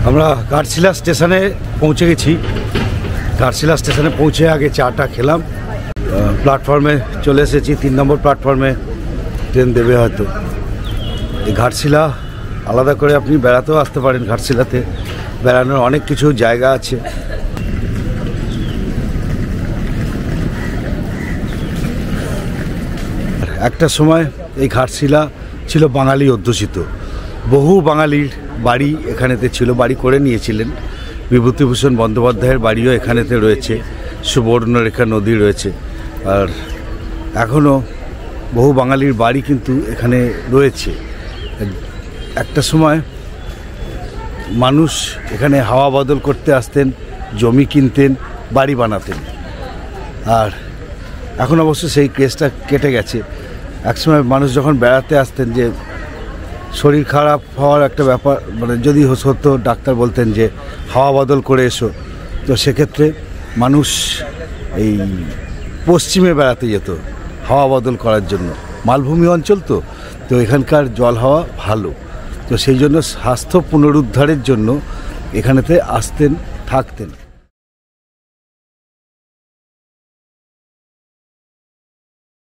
আমরা ঘাটশিলা স্টেশনে পৌঁছে গেছি। ঘাটশিলা স্টেশনে পৌঁছে আগে চাটা খেলাম, প্ল্যাটফর্মে চলে এসেছি। 3 নম্বর প্ল্যাটফর্মে ট্রেন দেবে হয়তো। এই ঘাটশিলা আলাদা করে আপনি বেড়াতেও আসতে পারেন। ঘাটশিলাতে বেড়ানোর অনেক কিছু জায়গা আছে। একটা সময় এই ঘাটশিলা ছিল বাঙালি অধ্যুষিত। বহু বাঙালির বাড়ি এখানেতে ছিল, বাড়ি করে নিয়েছিলেন। বিভূতিভূষণ বন্দ্যোপাধ্যায়ের বাড়িও এখানেতে রয়েছে, সুবর্ণরেখা নদী রয়েছে। আর এখনও বহু বাঙালির বাড়ি কিন্তু এখানে রয়েছে। একটা সময় মানুষ এখানে হাওয়া বদল করতে আসতেন, জমি কিনতেন, বাড়ি বানাতেন। আর এখন অবশ্য সেই কেসটা কেটে গেছে। একসময় মানুষ যখন বেড়াতে আসতেন, যে শরীর খারাপ হওয়ার একটা ব্যাপার, মানে যদি হতো, ডাক্তার বলতেন যে হাওয়া বদল করে এসো, তো সেক্ষেত্রে মানুষ এই পশ্চিমে বেড়াতে যেত হাওয়া বদল করার জন্য। মালভূমি অঞ্চল তো এখানকার জল হাওয়া ভালো, তো সেই জন্য স্বাস্থ্য পুনরুদ্ধারের জন্য এখানেতে আসতেন, থাকতেন।